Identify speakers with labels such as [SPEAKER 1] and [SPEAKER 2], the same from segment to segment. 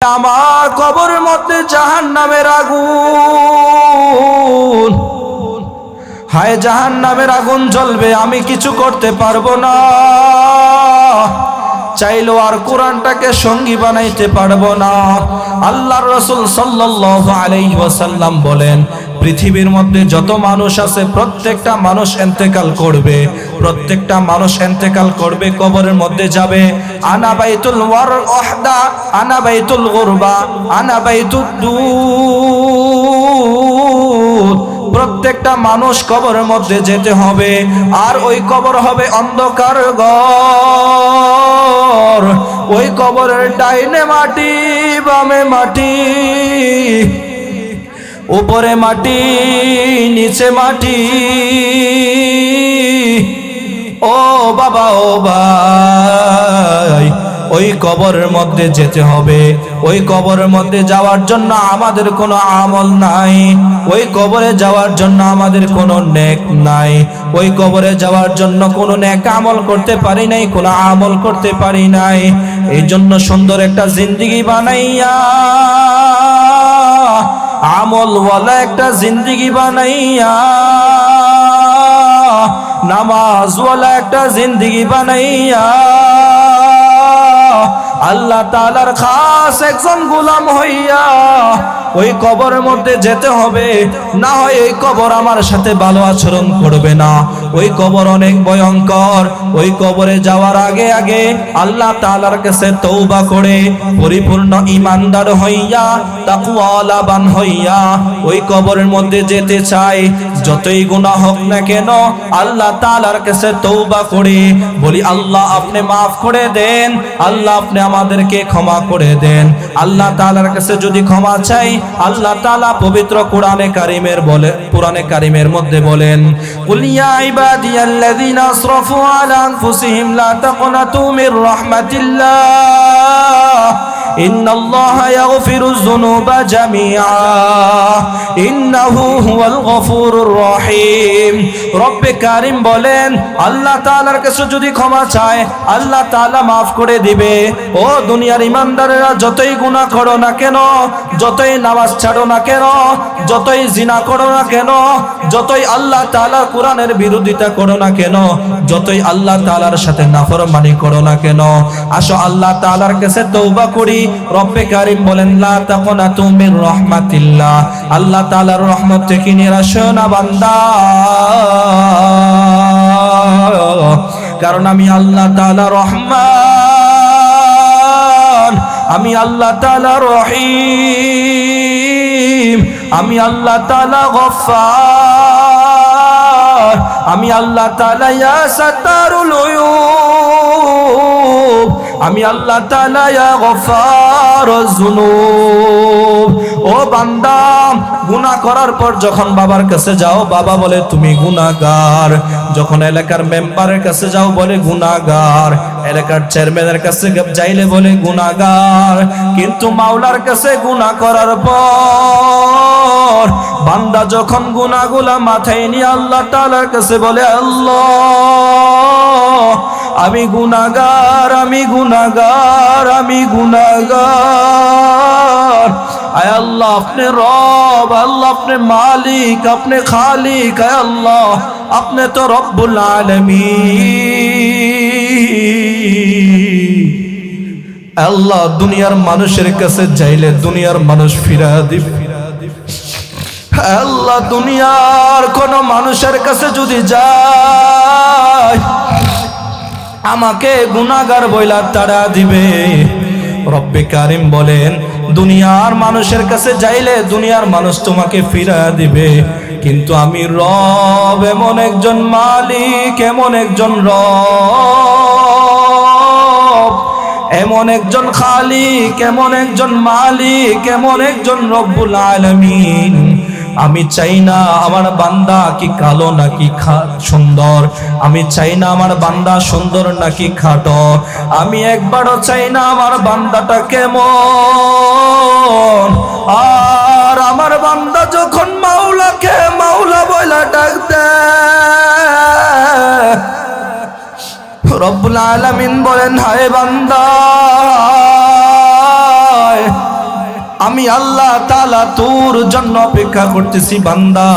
[SPEAKER 1] আমার কবরের মধ্যে জাহান্নামের আগুন, হায় জাহান্নামের আগুন জ্বলবে, আমি কিছু করতে পারবো না। চাইলেও আর কোরআনটাকে সঙ্গী বানাইতে পারবো না। আল্লাহর রাসূল সাল্লাল্লাহু আলাইহি ওয়াসাল্লাম বলেন, পৃথিবীর মধ্যে যত মানুষ আছে প্রত্যেকটা মানুষ ইন্তেকাল করবে, প্রত্যেকটা মানুষ ইন্তেকাল করবে, কবরের মধ্যে যাবে। আনা বাইতুল ওয়াহদা, আনা বাইতুল গুরবা, আনা বাইতুদ দুদ। প্রত্যেকটা মানুষ কবরের মধ্যে যেতে হবে, আর ওই কবর হবে অন্ধকার ঘর। ওই কবরের ডাইনে মাটি, বামে মাটি, উপরে মাটি, নিচে মাটি। ও বাবা, ও ভাই, ওই কবরের মধ্যে যেতে হবে। ওই কবরের মধ্যে যাওয়ার জন্য আমাদের কোনো আমল নাই, ওই কবরে যাওয়ার জন্য আমাদের কোনো নেক নাই, ওই কবরে যাওয়ার জন্য কোনো নেক আমল করতে পারি নাই, কোনো আমল করতে পারি নাই। এই জন্য সুন্দর একটা জিন্দেগি বানাইয়া, আমলওয়ালা একটা জিন্দেগি বানাইয়া, নামাজওয়ালা একটা জিন্দেগি বানাইয়া, আল্লাহ তাআলার খাস একজন গোলাম হইয়া ওই কবরের মধ্যে যেতে হবে। না হয় এই কবর আমার সাথে ভালো আচরণ করবে না, ওই কবর অনেক ভয়ঙ্কর। ওই কবরে যাওয়ার আগে আগে আল্লাহ তাআলার কাছে তওবা করে পরিপূর্ণ ঈমানদার হইয়া, তাকওয়ালাবান হইয়া ওই কবরের মধ্যে যেতে চাই। যতই গুনাহ হোক না কেন আল্লাহ তাআলার কাছে তওবা করে বলি, আল্লাহ আপনি মাফ করে দেন, আল্লাহ আপনি আমাদেরকে ক্ষমা করে দেন। আল্লাহ তাআলার কাছে যদি ক্ষমা চাই, আল্লাহ তাআলা পবিত্র কোরআনে কারীমের মধ্যে বলেন, কুল ইয়া ইবাদিয়াল্লাযীনা আসরাফু আলা আনফুসিহিম লা তাকনাতু মির রাহমাতিল্লাহ ইন্নাল্লাহা ইয়াগফিরুয যুনুবা জামিআ ইন্নাহু হুয়াল গফুরুর রহিম। রব্বে কারীম বলেন, আল্লাহ তাআলার কাছে যদি ক্ষমা চায় আল্লাহ তাআলা মাফ করে দিবে। ও দুনিয়ার ইমানদারেরা, যতই গুনাহ করো না কেন, যতই নামাজ ছাড়ো না কেন, যতই জিনা করো না কেন, যতই আল্লাহ তাআলার কোরআনের বিরোধিতা করো না কেন, যতই আল্লাহ তাআলার সাথে নাফরমানি করো না কেন, আসো আল্লাহ তাআলার কাছে তওবা করি। রব্বে কারীম বলেন, লা তাকনাতু মির রাহমাতিল্লাহ, আল্লাহ তাআলার রহমত থেকে নিরাশ হও না বান্দা, কারণ আমি আল্লাহ তাআলা রহমান, আমি আল্লাহ তাআলা রহিম, আমি আল্লাহ তাআলা গফফার, আমি আল্লাহ তাআলা ইয়া সাত্তারুল উয়ুব, আমি আল্লাহ তাআলা ইয়া গফফারুয যুনুব। ও বান্দা, গুনাহ করার পর যখন বাবার কাছে যাও, বাবা বলে তুমি গুনাহগার। যখন এলাকার মেম্বারের কাছে যাও বলে গুনাহগার, এলাকার চেয়ারম্যানের কাছে যাইলে বলে গুনাহগার। কিন্তু মাওলার কাছে গুনাহ করার পর বান্দা যখন গুনাহগুলা মাথায় নিয়ে আল্লাহ তাআলার কাছে বলে, আল্লাহ আমি গুনাহগার, আমি গুনাহগার, আমি গুনাহগার। আয় আল্লাহ আপনি রব, আল্লাহ আপনি মালিক, আপনি খালিক, আয় আল্লাহ আপনি তো রব্বুল আলামিন। আল্লাহ দুনিয়ার মানুষের কাছে যাইলে দুনিয়ার মানুষ ফিরা দিবে। আল্লাহ দুনিয়ার কোন মানুষের কাছে যদি যায় আমাকে গুনাহগার বইলা তাড়া দিবে। রব্বে কারীম বলেন, দুনিয়ার মানুষের কাছে যাইলে দুনিয়ার মানুষ তোমাকে ফিরা দিবে, কিন্তু আমি রব, এমন একজন মালিক, এমন একজন রব, এমন একজন খালিক, এমন একজন মালিক, এমন একজন রব্বুল আলামিন। আমি চাই না আমার বান্দা কি কালো নাকি সুন্দর, আমি চাই না আমার বান্দা সুন্দর নাকি খাটো, আমি একবারও চাই না আমার বান্দাটা কেমন। আর আমার বান্দা যখন মাওলাকে মাওলা বইলা ডাক দেয়, রব্বুল আলামিন বলেন, হায় বান্দা আমি আল্লাহ তাআলা তোর জন্য অপেক্ষা করতেছি বান্দা,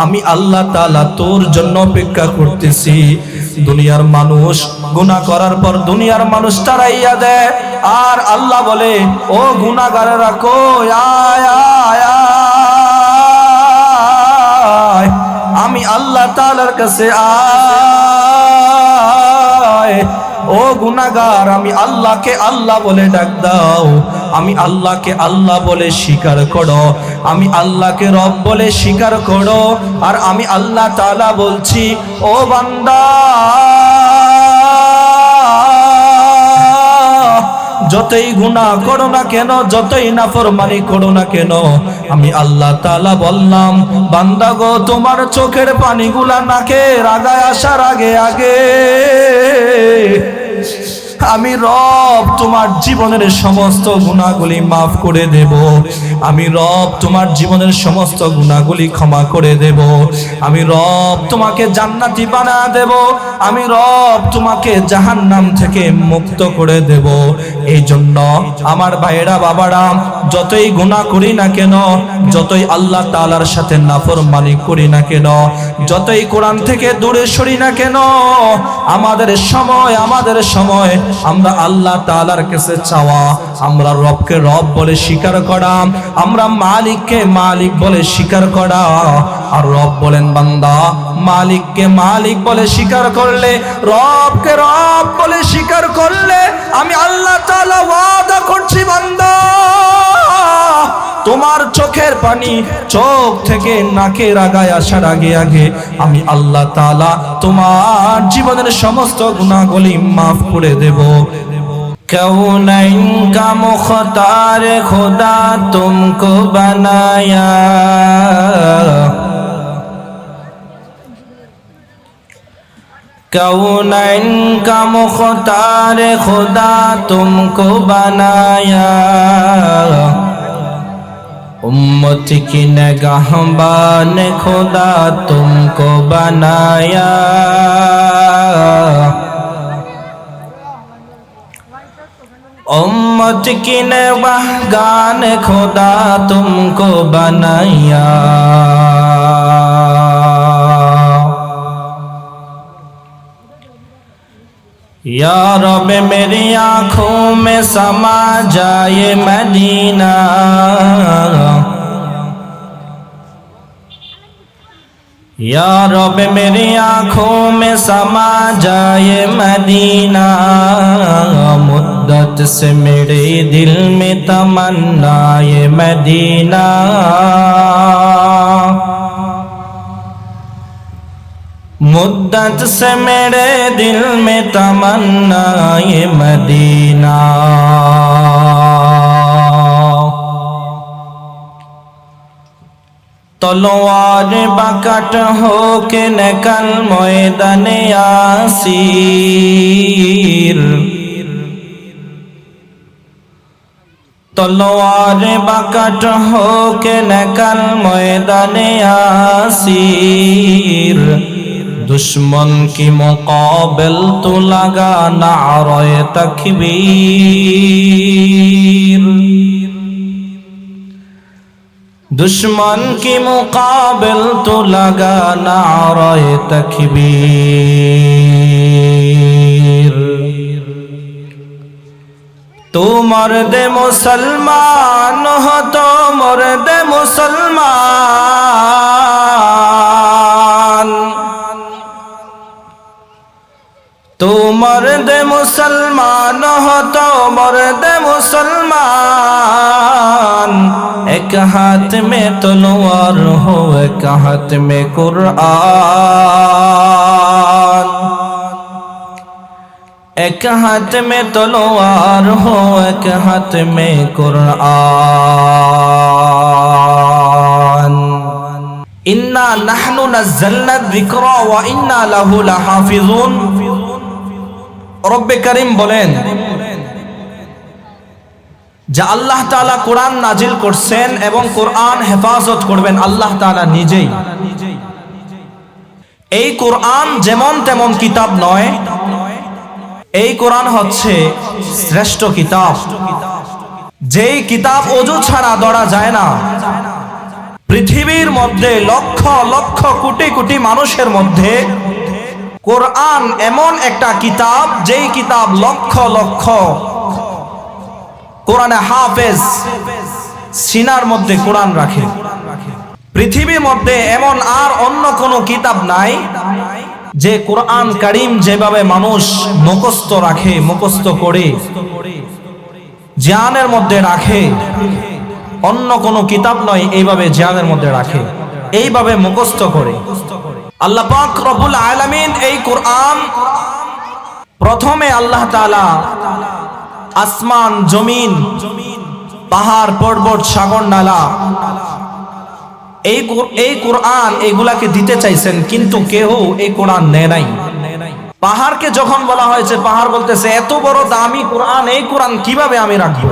[SPEAKER 1] আমি আল্লাহ তাআলা তোর জন্য অপেক্ষা করতেছি। দুনিয়ার মানুষ গুনাহ করার পর দুনিয়ার মানুষ তাড়াইয়া দেয়, আর আল্লাহ বলে ও গুনাহগারেরা কই আয় আয় আয়, আমি আল্লাহ তাআলার কাছে আয়। ও গুনাহগার, আমি আল্লাহকে আল্লাহ বলে ডাক দাও, আমি আল্লাহকে আল্লাহ বলে স্বীকার করো, আমি আল্লাহকে রব বলে স্বীকার করো। আর আমি আল্লাহ তাআলা বলছি ও বান্দা, যতই গুনাহ করো না কেন, যতই নাফরমানি করো না কেন, আমি আল্লাহ তাআলা বললাম বান্দা গো, তোমার চোখের পানিগুলা নাকে রাগায় আসার আগে আগে আমি রব তোমার জীবনের সমস্ত গুনাহগুলি মাফ করে দেব, আমি রব তোমার জীবনের সমস্ত গুনাহগুলি ক্ষমা করে দেব, আমি রব তোমাকে জান্নাতি বানা দেব, আমি রব তোমাকে জাহান্নাম থেকে মুক্ত করে দেব। এই জন্য আমার ভাইয়েরা বাবারা, যতই গুনাহ করি না কেন, যতই আল্লাহ তাআলার সাথে নাফরমানি করি না কেন, যতই কোরআন থেকে দূরে সরি না কেন, আমাদের সময় আমরা আল্লাহ তাআলার কাছে চাওয়া, আমরা রবকে রব বলে স্বীকার করা, আমরা মালিককে মালিক বলে স্বীকার করা। আর রব বলেন বান্দা, মালিককে মালিক বলে স্বীকার করলে, রবকে রব বলে স্বীকার করলে, আমি আল্লাহ তাআলা ওয়াদা করছি বান্দা, তোমার চোখের পানি চোখ থেকে নাকের আগায় আসার আগে আগে আমি আল্লাহ তাআলা তোমার জীবনের সমস্ত গুনাহগুলি মাফ করে দেব। কৌনাইন কা মুখতার খুদা তুমকো বানায়া, कौनैन का मुख्तार खुदा तुमको बनाया, उम्मत की निगाहबान खुदा तुमको बनाया, उम्मत की निगाहबान खुदा तुमको बनाया। या रब मेरी आँखों में समा जाए मदीना, या रब मेरी आँखों में समा जाए मदीना, मुद्दत से मेरे दिल में तमन्ना ये मदीना, मुद्दत से मेरे दिल में तमन्ना ये मदीना। तलवार बकट हो के निकल मैदाने यासीर, तलवार बकट हो के निकल मैदाने यासीर, दुश्मन की मुकाबिल तो लगा नारे तकबीर, दुश्मन की मुकाबिल तो लगा नारे तकबीर। तू मर्द मुसलमान हो तो मर्द मुसलमान, तू मर्द मुसलमान हो तो मर्द मुसलमान, एक हाथ में तलवार हो एक हाथ में कुरान, एक हाथ में तलवार हो एक हाथ में कुरान। इन्ना नहनु नज़्ज़लना ज़िक्रा व इन्ना लहु लहाफ़िज़ून। রব্বে করিম বলেন যে আল্লাহ তাআলা কোরআন নাজিল করছেন এবং কোরআন হেফাজত করবেন আল্লাহ তাআলা নিজেই। এই কোরআন যেমন তেমন কিতাব নয়, এই কোরআন হচ্ছে শ্রেষ্ঠ কিতাব। যেই কিতাব ওযু ছাড়া ধরা যায় না, পৃথিবীর মধ্যে লক্ষ লক্ষ কোটি কোটি মানুষের মধ্যে কোরআন এমন একটা কিতাব, যেই কিতাব লক্ষ লক্ষ কোরআনে হাফেজ সিনার মধ্যে কোরআন রাখে। পৃথিবীর মধ্যে এমন আর অন্য কোনো কিতাব নাই যে কোরআন কারীম যেভাবে মানুষ মুখস্থ রাখে, মুখস্থ করে জ্ঞানের মধ্যে রাখে, অন্য কোনো কিতাব নয় এইভাবে জ্ঞানের মধ্যে রাখে, এইভাবে মুখস্থ করে। আল্লাহ পাক রব্বুল আলামিন এই কোরআন প্রথমে আল্লাহ তাআলা আসমান, জমিন, পাহাড়, পর্বত, সাগর, নালা এই কোরআন এগুলাকে দিতে চাইছেন, কিন্তু কেউ এই কোরআন নেয় নাই। পাহাড়কে যখন বলা হয়েছে, পাহাড় বলতেছে এত বড় দামি কোরআন, এই কোরআন কিভাবে আমি রাখবো?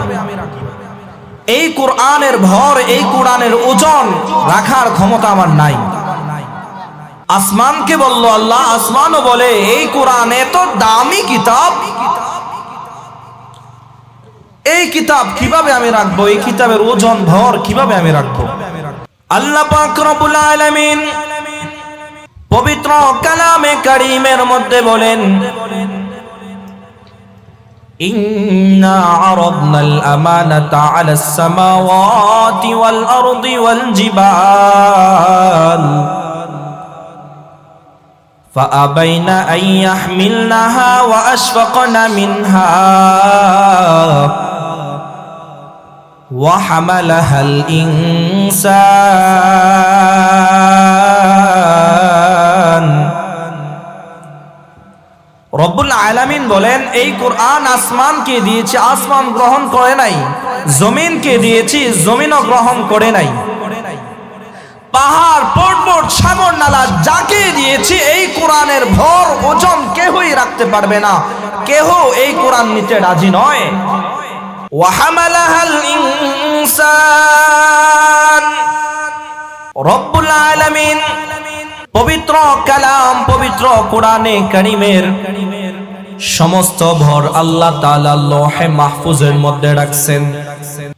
[SPEAKER 1] এই কোরআনের ভর, এই কোরআনের ওজন রাখার ক্ষমতা আমার নাই। আসমানকে বলল আল্লাহ, আসমানও বলে এই কোরআন এত দামি কিতাব, এই কিতাব কিভাবে আমি রাখবো? এই কিতাবের ওজন, ভর কিভাবে আমি রাখবো? আল্লাহ পাক রব্বুল আলামিন পবিত্র কালামে কারীমের মধ্যে বলেন, ইন্না আরাদনাল আমানাতা আলাস সামাওয়াতি ওয়াল আরদি ওয়াল জিবাল ফাআবাইনা আন ইয়াহমিলনাহা ওয়া আশফাকনা মিনহা وحملها الإنسان রব্বুল আলামিন বলেন এই কোরআন আসমানকে দিয়েছি, আসমান গ্রহণ করে নাই। জমিনকে দিয়েছি, জমিনও গ্রহণ করে নাই। পাহাড়, পর্বত, সাগর, নালা যাকে দিয়েছি এই কোরআনের ভর, ওজন কেউই রাখতে পারবে না, কেউ এই কোরআন নিতে রাজি নয়। ওয়াহামালাহাল ইনসান, রব্বুল আলামিন পবিত্র কালাম, পবিত্র কোরআনে কারীমের সমস্ত ভর আল্লাহ তাআলা লৌহে মাহফুজের মধ্যে রাখছেন।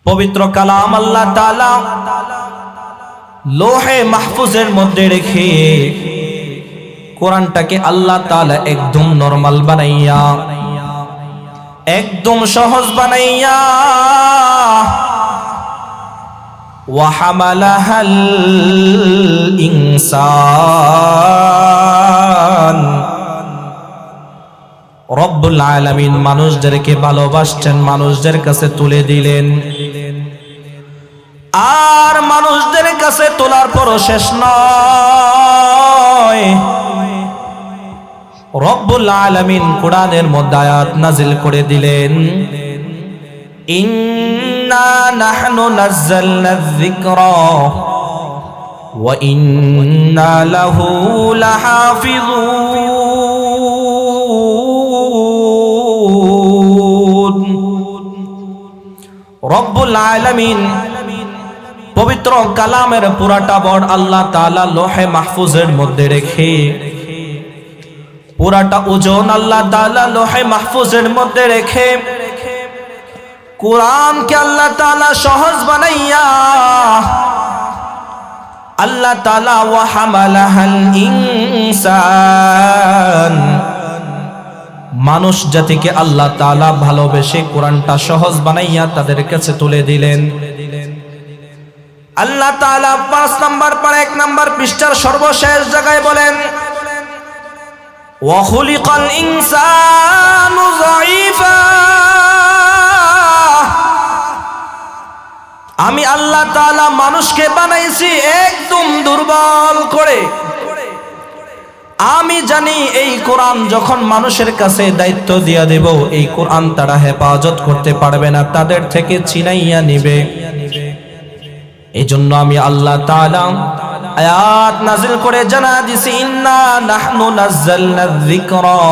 [SPEAKER 1] পবিত্র কালাম আল্লাহ তাআলা লৌহে মাহফুজের মধ্যে রেখে কোরআনটাকে আল্লাহ তাআলা একদম নরমাল বানাইয়া, একদম সহজ বানাইয়া ওয়াহামালাহাল ইনসান, রব্বুল আলামিন মানুষদেরকে ভালোবাসছেন, মানুষদের কাছে তুলে দিলেন। আর মানুষদের কাছে তোলার পরও শেষ নয়, রব্বুল আলামিন কোরআনের মধ্যে আয়াত নাজিল করে দিলেন, ইন্না নাহনু নাযালনায যিকরা ওয়া ইন্না লাহু লাহাফিজুন। রব্বুল আলামিন পবিত্র কালামের পুরাটা বড় আল্লাহ তাআলা লৌহে মাহফুজের মধ্যে রেখে, পুরাটা ওজন আল্লাহ তাআলা লৌহে মাহফুজের মধ্যে রেখে কোরআনকে আল্লাহ তাআলা সহজ বানাইয়া আল্লাহ তাআলা ওয়াহামালাহাল ইনসান, মানুষ জাতিকে আল্লাহ তাআলা ভালোবেসে কোরআনটা সহজ বানাইয়া তাদের কাছে তুলে দিলেন। আল্লাহ তাআলা 5 নাম্বার পর 1 নাম্বার পৃষ্ঠার সর্বশেষ জায়গায় বলেন, ওয়া খুলিকাল ইনসানু যায়ীফা, আমি আল্লাহ তাআলা মানুষকে বানাইছি একদম দুর্বল করে। আমি জানি এই কোরআন যখন মানুষের কাছে দায়িত্ব দিয়া দেব, এই কোরআন তারা হেফাজত করতে পারবে না, তাদের থেকে ছিনাইয়া নিবে। এজন্য আমি আল্লাহ তাআলা আয়াত নাযিল করে জানা দিছি, ইন্না নাহনু নাযালনায যিকরা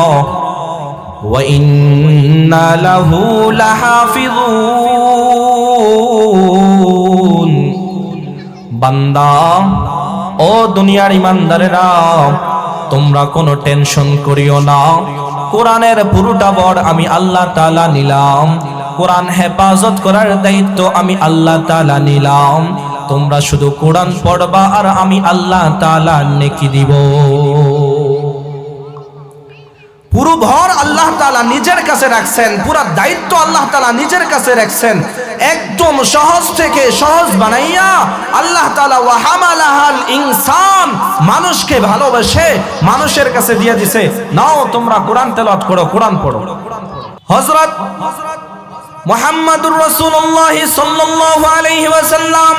[SPEAKER 1] ওয়া ইন্না লাহু লাহাফিজুন। বান্দা, ও দুনিয়ার ইমানদারেরা, তোমরা কোনো টেনশন করিও না, কোরআনের পুরোটা বড় আমি আল্লাহ তাআলা নিলাম, কোরআন হেফাজত করার দায়িত্ব আমি আল্লাহ তাআলা নিলাম। তোমরা শুধু কোরআন পড়বা আর আমি আল্লাহ তাআলা নেকি দিব। পুরো ভর আল্লাহ তাআলা নিজের কাছে রাখছেন, পুরো দায়িত্ব আল্লাহ তাআলা নিজের কাছে রাখছেন। একদম সহজ থেকে সহজ বানাইয়া আল্লাহ তাআলা ওয়া হামালাহাল ইনসান, মানুষকে ভালোবেসে মানুষের কাছে দিয়ে দিছে, নাও তোমরা কোরআন তেলাওয়াত করো, কোরআন পড়ো। হযরত মুহাম্মদুর রাসূলুল্লাহ সাল্লাল্লাহু আলাইহি ওয়াসাল্লাম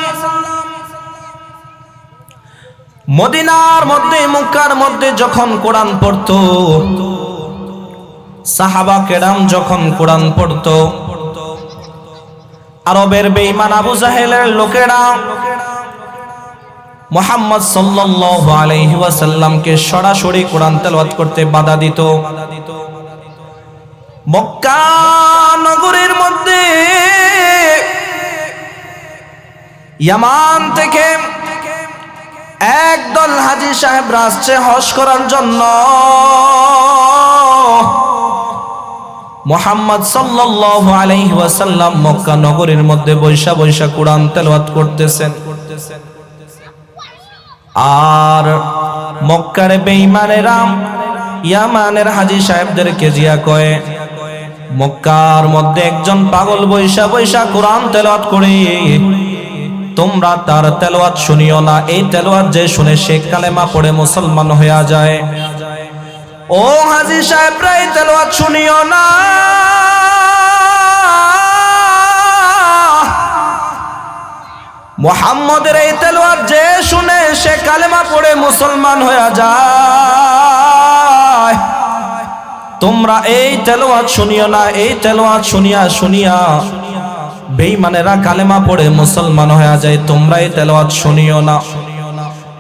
[SPEAKER 1] মদিনার মধ্যে মক্কার মধ্যে যখন কোরআন পড়তো, সাহাবা কেরাম যখন কোরআন পড়তো, আরবের বেঈমান আবু জাহেলের লোকেরা মুহাম্মদ সাল্লাল্লাহু আলাইহি ওয়াসাল্লামকে সরাসরি কোরআন তেলাওয়াত করতে বাধা দিত। মক্কা নগরীর মধ্যে ইয়ামান থেকে একদল হাজী সাহেবরা আসছে হজ করার জন্য। মুহাম্মদ সাল্লাল্লাহু আলাইহি ওয়াসাল্লাম মক্কা নগরীর মধ্যে বৈশা বৈশা কোরআন তেলাওয়াত করতেছেন। আর মক্কার বেঈমানেরা ইয়ামানের হাজী সাহেবদেরকে জিয়া কয়, মক্কার মধ্যে একজন পাগল বৈশা বৈশা কোরআন তেলাওয়াত করে, তোমরা তার তেলাওয়াত শুনিও না। এই তেলাওয়াত যে শুনে সে কালেমা পড়ে মুসলমান হয়ে যায়। ও হাজী সাহেবরা, এই তেলাওয়াত শুনিও না। মুহাম্মদের এই তেলাওয়াত যে শুনে সে কালেমা পড়ে মুসলমান হয়ে যায়। তোমরা এই তেলাওয়াত শুনিও না। এই তেলাওয়াত শুনিয়া শুনিয়া বেঈমানেরা কালেমা পড়ে মুসলমান হয়ে যায়। তোমরা এই তেলাওয়াত শুনিও না।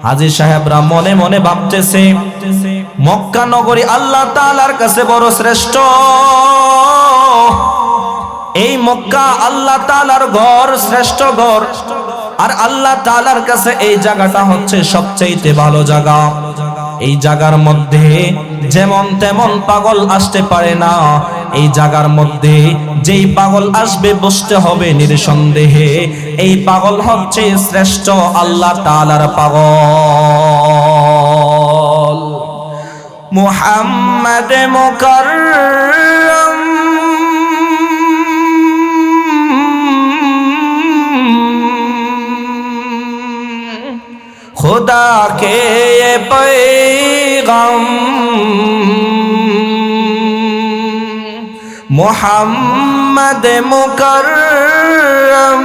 [SPEAKER 1] হাজী সাহেবরা মনে মনে ভাবতেছে, মক্কা নগরী আল্লাহ তাআলার কাছে বড় শ্রেষ্ঠ। এই মক্কা আল্লাহ তাআলার ঘর, শ্রেষ্ঠ ঘর। আর আল্লাহ তাআলার কাছে এই জায়গাটা হচ্ছে সবচেয়ে ভালো জায়গা। এই জায়গার মধ্যে যেমন তেমন পাগল আসতে পারে না। এই জায়গার মধ্যে যেই পাগল আসবে বসতে হবে নিঃসন্দেহে। এই পাগল হচ্ছে শ্রেষ্ঠ আল্লাহ তাআলার পাগল। মুহাম্মদ মুকাররম खुदा के ये पैगाम, मोहम्मद मुकर्रम,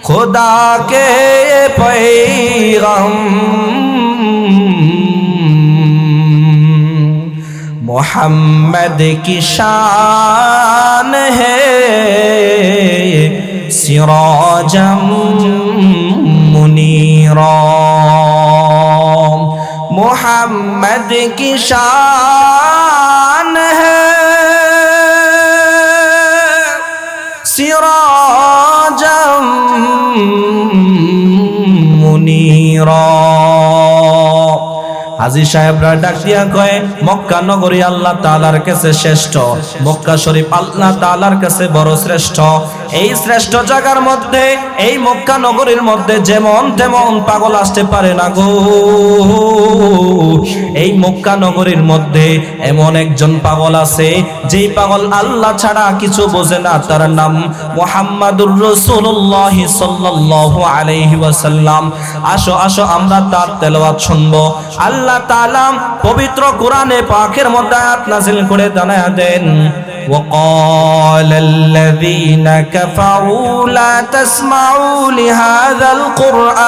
[SPEAKER 1] खुदा के ये पैगाम, मोहम्मद की शान है सिराजम मुनीरा। मोहम्मद की शान है सिराजम मुनीरा। হাজী সাহেবরা ডাক দিয়া কয়, মক্কা নগরী আল্লাহ তাআলার কাছে শ্রেষ্ঠ। মক্কা শরীফ আল্লাহ তাআলার কাছে বড় শ্রেষ্ঠ। এই শ্রেষ্ঠ জায়গার মধ্যে, এই মক্কা নগরীর মধ্যে যেমন তেমন পাগল আসতে পারে না গো। এই মক্কা নগরীর মধ্যে এমন একজন পাগল আছে, যেই পাগল আল্লাহ ছাড়া কিছু বোঝে না। তার নাম মুহাম্মাদুর রাসূলুল্লাহ সাল্লাল্লাহু আলাইহি ওয়াসাল্লাম। আসো আসো আমরা তার তেলাওয়াত শুনবো। আল্লাহ তাআলা পবিত্র কোরআনে পাকের মধ্যে আয়াত নাযিল করে জানায়া দেন, وقال الذين كفروا لا تسمعوا لهذا القرآن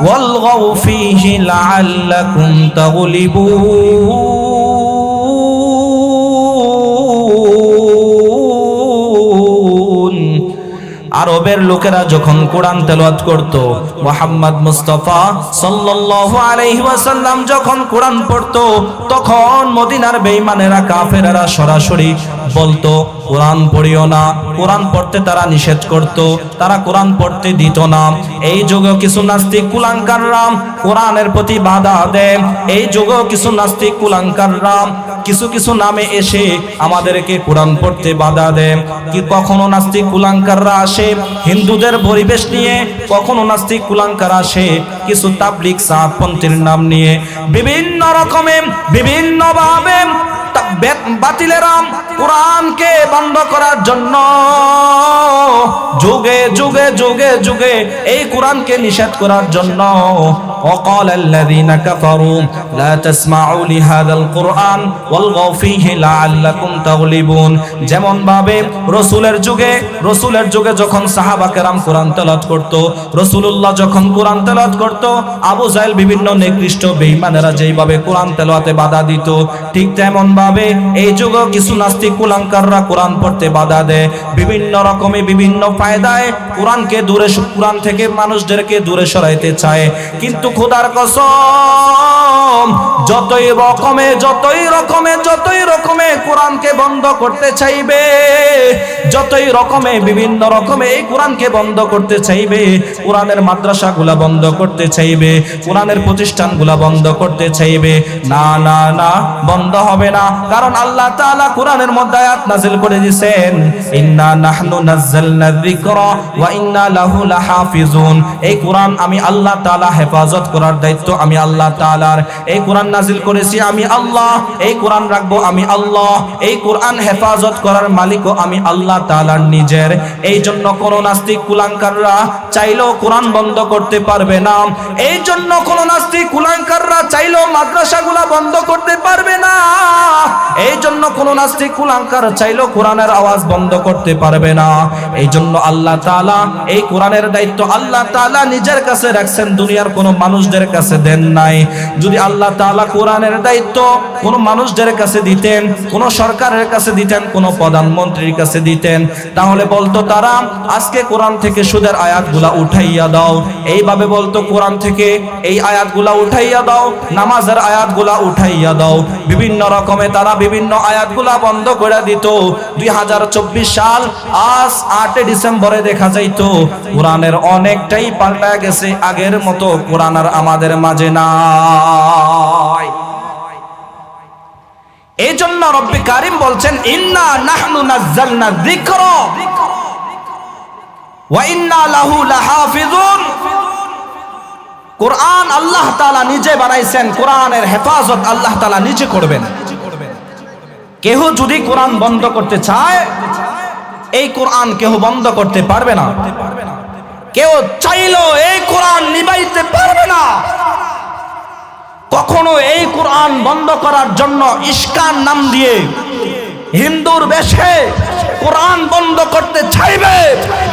[SPEAKER 1] والغوا فيه لعلكم تغلبون। আরো আরবের লোকেরা যখন কোরআন তেলাওয়াত করত, মুহাম্মদ মুস্তাফা সাল্লাল্লাহু আলাইহি ওয়াসাল্লাম যখন কোরআন পড়তো, তখন মদিনার বেঈমানেরা কাফেরেরা সরাসরি বলতো কোরআন পড়িও না। কোরআন পড়তে তারা নিষেধ করত, তারা কোরআন পড়তে দিত না। এই যুগে কিছু নাস্তিক কুলাঙ্কাররা কোরআনের প্রতি বাধা দেন। এই যুগে কিছু নাস্তিক কুলাঙ্কাররা কিছু কিছু নামে এসে আমাদেরকে কোরআন পড়তে বাধা দেন। কি কখনো নাস্তিক কুলাঙ্কাররা আসে হিন্দুদের পরিবেশ নিয়ে, কখনো নাস্তিক কুলাঙ্কার আসে কিছু তাবলিগ সাহাবপন্থীর নাম নিয়ে, বিভিন্ন রকমে বিভিন্নভাবে বাতিলেরা কোরআনকে বন্ধ করার জন্য যুগে যুগে যুগে যুগে এই কোরআনকে নিষেধ করার জন্য وقال الذين كفروا لا تسمعوا لهذا القرآن والغوا فيه لعلكم تغلبون। যেমন ভাবে রাসূলের যুগে যখন সাহাবা কেরাম কোরআন তেলাওয়াত করত, রাসূলুল্লাহ যখন কোরআন তেলাওয়াত করত, আবু জাহেল বিভিন্ন নিকৃষ্ট বেঈমানেরা যেইভাবে কোরআন তেলাওয়াতে বাধা দিত, ঠিক তেমন ভাবে এই যুগে কিছু নাস্তিক কুলাঙ্কাররা কোরআন পড়তে বাধা দেয়, বিভিন্ন রকমে বিভিন্ন ফায়দায় কোরআন থেকে মানুষদেরকে দূরে সরাইতে চায়। কিন্তু খোদার কসম, যতই রকমে কোরআনকে বন্ধ করতে চাইবে, যতই রকমে বিভিন্ন রকমে এই কোরআনকে বন্ধ করতে চাইবে, কোরআনের মাদ্রাসাগুলা বন্ধ করতে চাইবে, কোরআনের প্রতিষ্ঠানগুলা বন্ধ করতে চাইবে, না না না, বন্ধ হবে না। কারণ আল্লাহ তাআলা কোরআনের মধ্যে আয়াত নাযিল করে দিয়েছেন, ইন্না নাহনু নাযালনা যিকরা ওয়া ইন্না লাহু লাহাফিজুন। এই কোরআন আমি আল্লাহ তাআলা হেফাজত করার দায়িত্ব আমি আল্লাহ তাআলার। এই কোরআন নাযিল করেছি আমি আল্লাহ, এই কোরআন রাখবো আমি আল্লাহ, এই কোরআন হেফাজত করার মালিকও আমি আল্লাহ তাআলার নিজের। এই জন্য কোন নাস্তিক কুলাঙ্কাররা চাইলেও কোরআন বন্ধ করতে পারবে না। এই জন্য কোন নাস্তিক কুলাঙ্কাররা চাইলেও মাদ্রাসাগুলা বন্ধ করতে পারবে না। এই জন্য কোন নাস্তিক কুলাঙ্কার চাইলেও কোরআনের আওয়াজ বন্ধ করতে পারবে না। এই জন্য আল্লাহ তাআলা এই কোরআনের দায়িত্ব আল্লাহ তাআলা নিজের কাছে রাখছেন, দুনিয়ার কোন মানুষদের কাছে দেন নাই। যদি আল্লাহ তাআলা কোরআনের দায়িত্ব কোন মানুষদের কাছে দিতেন, কোন সরকারের কাছে দিতেন, কোন প্রধানমন্ত্রীর কাছে দিতেন, তাহলে বলতো তারা আজকে কোরআন থেকে সুদের আয়াতগুলা উঠাইয়া দাও, এইভাবে বলতো কোরআন থেকে এই আয়াতগুলা উঠাইয়া দাও, নামাজের আয়াতগুলা উঠাইয়া দাও, বিভিন্ন রকমে তারা বিভিন্ন আয়াতগুলা বন্ধ করে দিত। 2024 সাল আজ 8 ডিসেম্বরে দেখা যাইতো কোরআনের অনেকটাই পাল্টা গেছে, আগের মতো কোরআন আর আমাদের মাঝে নাই। এই জন্য রব্বি কারীম বলছেন, ইন্না নাহনু নাযালনা যিকরা ওয়া ইন্না লাহু লাহাফিজুন। কোরআন আল্লাহ তাআলা নিজে বানাইছেন, কোরআনের হেফাজত আল্লাহ তাআলা নিজে করবেন। কেহ যদি কোরআন বন্ধ করতে চায়, এই কোরআন কেউ বন্ধ করতে পারবে না। কেউ চাইলেও এই কোরআন নিভাইতে পারবে না। কখনো এই কোরআন বন্ধ করার জন্য ইস্কান নাম দিয়ে হিন্দুর বেশে কোরআন বন্ধ করতে চাইবে,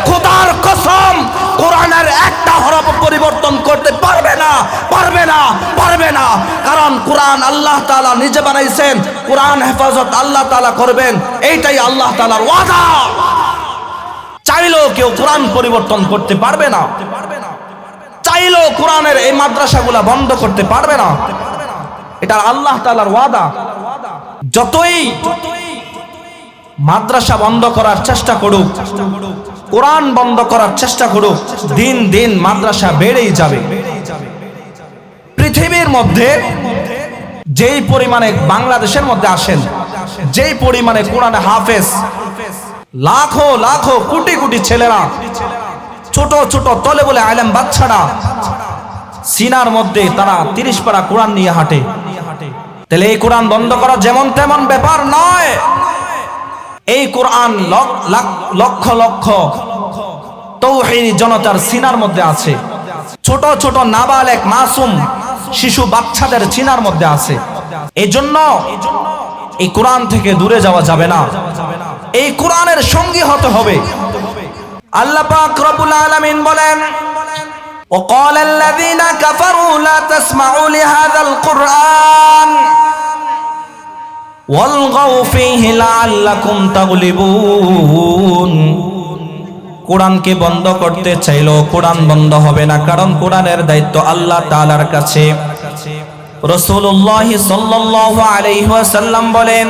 [SPEAKER 1] খোদার কসম কোরআনের একটা হরফ পরিবর্তন করতে পারবে না, পারবে না, পারবে না। কারণ কোরআন আল্লাহ তাআলা নিজে বানাইছেন, কোরআন হেফাজত আল্লাহ তাআলা করবেন, এইটাই আল্লাহ তাআলার ওয়াদা। চাইলেও কেউ কোরআন পরিবর্তন করতে পারবে না, চাইলেও কোরআনের এই মাদ্রাসাগুলা বন্ধ করতে পারবে না, এটা আল্লাহ তাআলার ওয়াদা। যতই মাদ্রাসা বন্ধ করার চেষ্টা করুক, কোরআন বন্ধ করার চেষ্টা করুক, দিন দিন মাদ্রাসা বেড়েই যাবে। পৃথিবীর মধ্যে যেই পরিমাণে বাংলাদেশের মধ্যে আসেন, যেই পরিমাণে কোরআনে হাফেজ লাখো লাখো কোটি কোটি ছেলেরা, ছোট ছোট তলে বলে আলেম বাচ্চারা সিনার মধ্যে তারা 30 পারা কোরআন নিয়ে হাঁটে, তাহলে এই কোরআন বন্ধ করা যেমন তেমন ব্যাপার নয়। এই কোরআন লক্ষ লক্ষ তৌহিদি জনতার সিনার মধ্যে আছে, ছোট ছোট নাবালেক মাসুম শিশু বাচ্চাদের সিনার মধ্যে আছে। এই জন্য এই কোরআন থেকে দূরে যাওয়া যাবে না, এই কোরআনের সঙ্গী হতে হবে। আল্লাহ পাক রব্বুল আলামিন বলেন, وقال الذين كفروا لا تسمعوا لهذا القرآن والغوا فيه لعلكم تغلبون। কোরআনকে বন্ধ করতে চাইলেও কোরআন বন্ধ হবে না, কারণ কোরআনের দায়িত্ব আল্লাহ তাআলার কাছে। রাসূলুল্লাহ সাল্লাল্লাহু আলাইহি ওয়াসাল্লাম বলেন,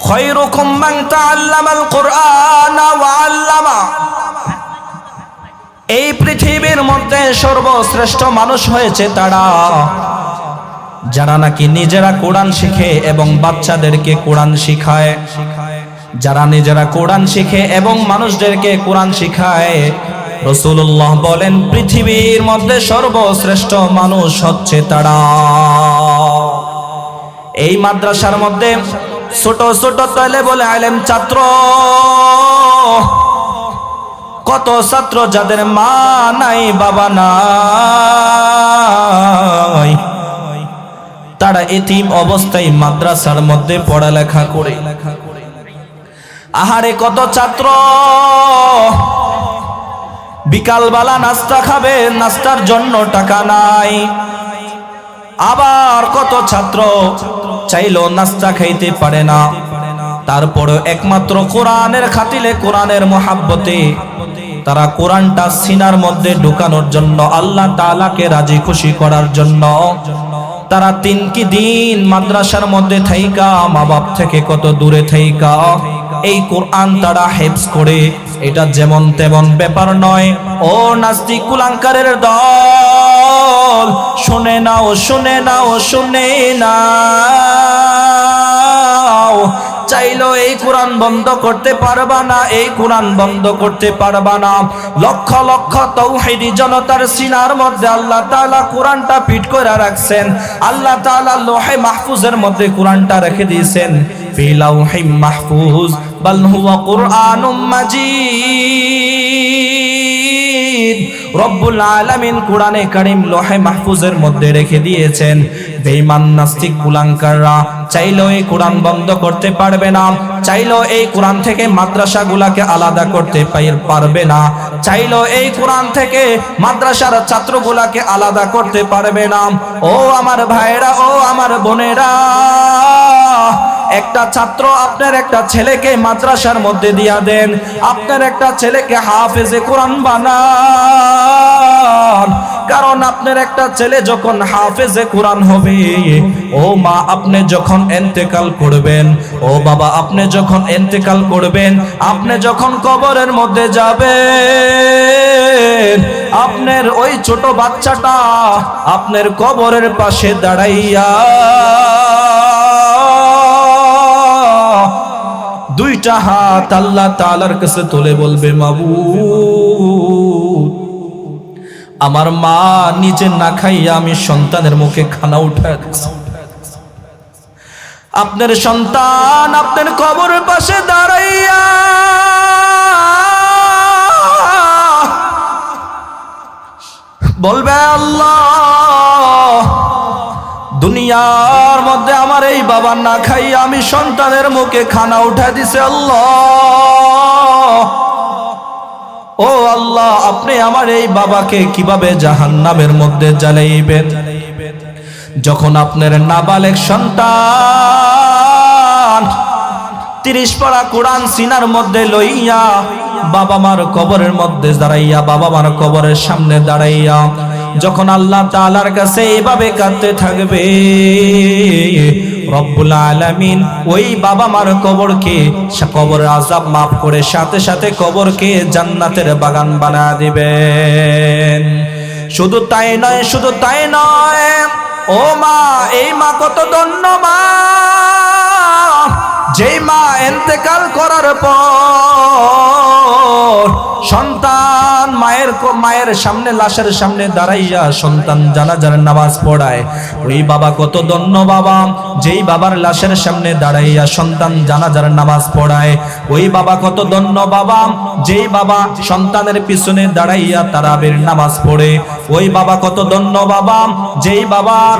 [SPEAKER 1] খায়রুকুম মান তাআল্লামাল কুরআনা ওয়া আল্লামা। এই পৃথিবীর মধ্যে সর্বশ্রেষ্ঠ মানুষ হয়েছে তারা যারা নাকি নিজেরা কোরআন শিখে এবং বাচ্চাদেরকে কোরআন শিখায়। যারা নিজেরা কোরআন শিখে এবং মানুষদেরকে কোরআন শিখায়, রাসূলুল্লাহ বলেন পৃথিবীর মধ্যে সর্বশ্রেষ্ঠ মানুষ হচ্ছে তারা। এই মাদ্রাসার মধ্যে ছোট ছোট তালেবুল ইলম ছাত্র, কত ছাত্র যাদের মা নাই বাবা নাই, তারা এতিম অবস্থায় মাদ্রাসার মধ্যে পড়ালেখা করে। আহারে কত ছাত্র বিকালবেলা নাস্তা খাবে, নাস্তার জন্য টাকা নাই। আবার কত ছাত্র চাইলেও নাস্তা খাইতে পারে না, তারপরে একমাত্র কোরআনের খাতিলে, কোরআনের মোহাব্বতে তারা কোরআনটা সিনার মধ্যে ঢুকানোর জন্য, আল্লাহ তাআলাকে রাজি খুশি করার জন্য তারা 3 কি দিন মাদ্রাসার মধ্যে থাইকা, মা বাপ থেকে কত দূরে থাইকা এই কোরআন তারা হেফজ করে। এটা যেমন তেমন ব্যাপার নয়। ও নাস্তিক কুলাঙ্কারের দল, শুনে নাও শুনে নাও শুনে নাও, চাইলো এই কোরআন বন্ধ করতে পারবা না, এই কোরআন বন্ধ করতে পারবা না। লক্ষ লক্ষ তাওহীদি জনতার সিনার মধ্যে আল্লাহ তাআলা কোরআনটা ফিট করে রাখছেন। আল্লাহ তাআলা লৌহে মাহফুজের মধ্যে কোরআনটা রেখে দিয়েছেন, ফি লাউহিম মাহফুজ বাল হুয়া কুরআনুম মাজিদ। রব্বুল আলামিন কোরআনে কারীম লৌহে মাহফুজের মধ্যে রেখে দিয়েছেন। বেঈমান নাস্তিক কুলাঙ্কাররা চাইলেও এই কোরআন বন্ধ করতে পারবে না, চাইলেও এই কোরআন থেকে মাদ্রাসাগুলোকে আলাদা করতে পারবে না, চাইলেও এই কোরআন থেকে মাদ্রাসার ছাত্রগুলোকে আলাদা করতে পারবে না। ও আমার ভাইরা, ও আমার বোনেরা, একটা ছাত্র আপনার একটা ছেলেকে মাদ্রাসার মধ্যে দিয়া দেন, আপনার একটা ছেলেকে হাফেজে কোরআন বানান। কারণ আপনার একটা ছেলে যখন হাফেজে কোরআন হবে, ও মা আপনি যখন ইন্তেকাল করবেন, ও বাবা আপনি যখন ইন্তেকাল করবেন, আপনি যখন কবরের মধ্যে যাবেন, আপনার ওই ছোট বাচ্চাটা আপনার কবরের পাশে দাঁড়াইয়া দুইটা হাত আল্লাহ তাআলার কাছে তুলে বলবে, মাবুদ আমার মা নিজে না খাইয়া আমি সন্তানের মুখে খানা উঠায় দিছি। আপনার সন্তান আপনার কবরের পাশে দাঁড়াইয়া বলবে, আল্লাহ দুনিয়ার মধ্যে আমার এই বাবা না খাইয়া আমি সন্তানের মুখে খানা উঠায় দিছে। আল্লাহ, ও আল্লাহ আপনি আমার এই বাবাকে কিভাবে জাহান্নামের মধ্যে জ্বালাইবেন? যখন আপনার নাবালেগ সন্তান 30 পারা কোরআন সিনার মধ্যে লইয়া বাবা মার কবরের মধ্যে দাঁড়াইয়া, বাবা মার কবরের সামনে দাঁড়াইয়া যখন আল্লাহ তাআলার কাছে এভাবে কাঁদতে থাকবে, রব্বুল আলামিন ওই বাবা মার কবরকে, কবরের আযাব মাফ করে সাথে সাথে কবরকে জান্নাতের বাগান বানায় দিবেন। শুধু তাই নয়, শুধু তাই নয়, ও মা, এই মা কত ধন্য মা, যেই মা ইন্তেকাল করার পর সন্তান মায়ের সামনে, লাশের সামনে দাঁড়াইয়া সন্তান জানাজার নামাজ পড়ায়। ওই বাবা কত ধন্য বাবা, যেই বাবার লাশের সামনে দাঁড়াইয়া সন্তান জানাজার নামাজ পড়ায়। ওই বাবা কত ধন্য বাবা, যেই বাবা সন্তানের পিছনে দাঁড়াইয়া তারাবির নামাজ পড়ে। ওই বাবা কত ধন্য বাবা, যেই বাবার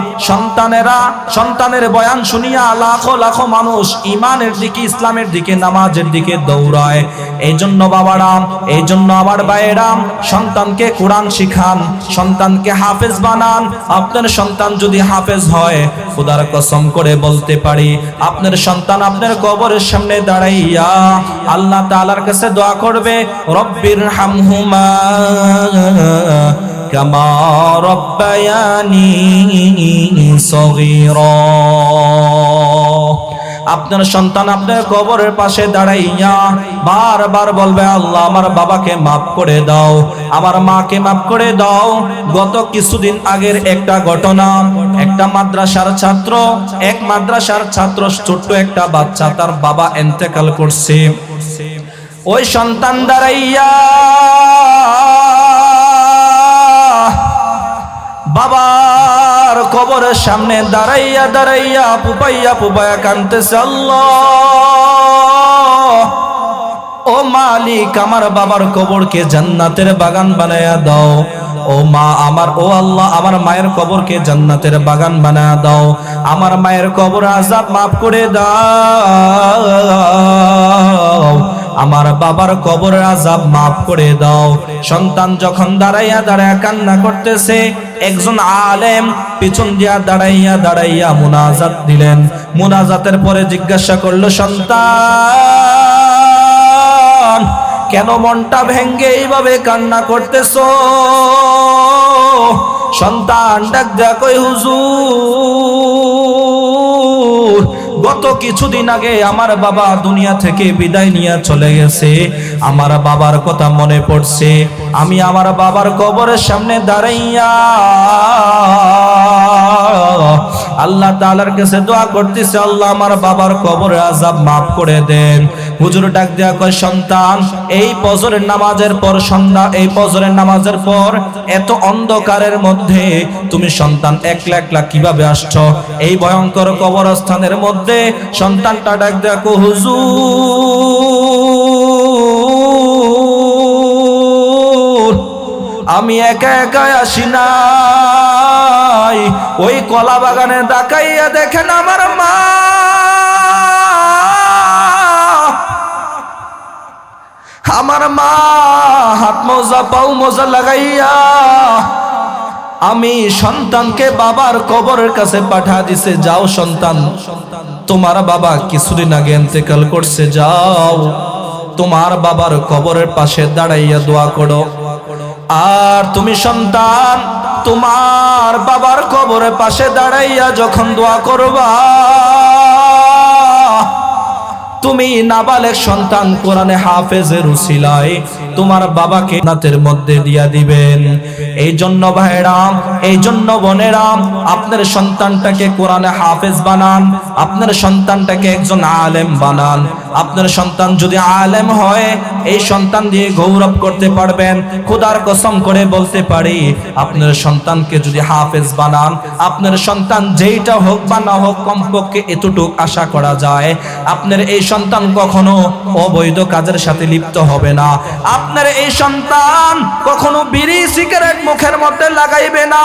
[SPEAKER 1] সন্তানের বয়ান শুনিয়া লাখো লাখো মানুষ ইমানের দিকে, ইসলামের দিকে, নামাজের দিকে দৌড়ায়। এই জন্য বাবারা, এই জন্য আমার ভাইয়েরা, সন্তানকে কোরআন শিখান, সন্তানকে হাফেজ বানান। আপনার সন্তান যদি হাফেজ হয়, খোদার কসম করে বলতে পারি, আপনার সন্তান আপনার কবরের সামনে দাঁড়াইয়া আল্লাহ তাআলার কাছে দোয়া করবে, রব্বির হামহুমা কামা রব্বায়ানি সগীরা। আপনার সন্তান আপনার কবরের পাশে দাঁড়াইয়া বারবার বলবে, আল্লাহ আমার বাবাকে মাফ করে দাও, আমার মাকে মাফ করে দাও। গত কিছুদিন আগের একটা ঘটনা, একটা মাদ্রাসার ছাত্র, ছোট্ট একটা বাচ্চা, তার বাবা ইন্তেকাল করছে। ওই সন্তান দাঁড়াইয়া বাবার কবরের সামনে দাঁড়াইয়া পুপাইয়া কাঁদতেছে, আল্লাহ ও মালিক, আমার বাবার কবরকে জান্নাতের বাগান বানায়া দাও। ও মা আমার, ও আল্লাহ আমার মায়ের কবরকে জান্নাতের বাগান বানায়া দাও, আমার মায়ের কবর আযাব মাফ করে দাও, আমার বাবার কবরের আযাব মাফ করে দাও। সন্তান যখন দাঁড়াইয়া কান্না করতেছে, একজন আলেম পিছন দিয়া দাঁড়াইয়া মুনাজাত দিলেন। মুনাজাতের পরে জিজ্ঞাসা করলো, সন্তান কেন মনটা ভেঙ্গে এইভাবে কান্না করতেছো? সন্তান ডাক দেয়া কই, হুজুর গত কিছুদিন আগে আমার বাবা দুনিয়া থেকে বিদায় নিয়ে চলে গেছে, আমার বাবার কথা মনে পড়ছে, আমি আমার বাবার কবরের সামনে দাঁড়াইয়া আল্লাহ তাআলার কাছে দোয়া করতেছি, আল্লাহ আমার বাবার কবরের আযাব মাফ করে দেন। হুজুর ডাক দেয়া কয়, সন্তান এই ফজরের নামাজের পর সন্ধ্যা, এই ফজরের নামাজের পর এত অন্ধকারের মধ্যে তুমি সন্তান একলা কিভাবে আসছো এই ভয়ঙ্কর কবরস্থানের মধ্যে? সন্তানটা ডাক দেয়া কয়, হুজুর আমি একা আসি নাই, ওই কলা বাগানে তাকাইয়া দেখেন আমার মা হাত মোজা পাও মোজা লাগাইয়া আমি সন্তানকে বাবার কবরের কাছে পাঠা দিছে, যাও সন্তান তোমার বাবা কিছুদিন আগে ইন্তেকাল করছে, যাও তোমার বাবার কবরের পাশে দাঁড়াইয়া দোয়া করো। আর তুমি সন্তান তোমার বাবার কবরের পাশে দাঁড়াইয়া যখন দোয়া করবা, তুমি নাবালেগ সন্তান কোরআনে হাফেজের উসিলায় তোমার বাবাকে জান্নাতের মধ্যে দিয়া দিবেন। এই জন্য ভাইরা, এই জন্য বোনেরা, আপনার সন্তানটাকে কোরআনে হাফেজ বানান, আপনার সন্তানটাকে একজন আলেম বানান। আপনার সন্তান যদি আলেম হয়, এই সন্তান দিয়ে গৌরব করতে পারবেন। খোদার কসম করে বলতে পারি, আপনার সন্তানকে যদি হাফেজ বানান, আপনার সন্তান যেইটা হোক বা না হোক, কমপক্ষে এতটুকু আশা করা যায়, আপনার এই সন্তান কখনো অবৈধ কাজের সাথে লিপ্ত হবে না। আপনার এই সন্তান কখনো বিড়ি সিগারেট মুখের মধ্যে লাগাইবে না।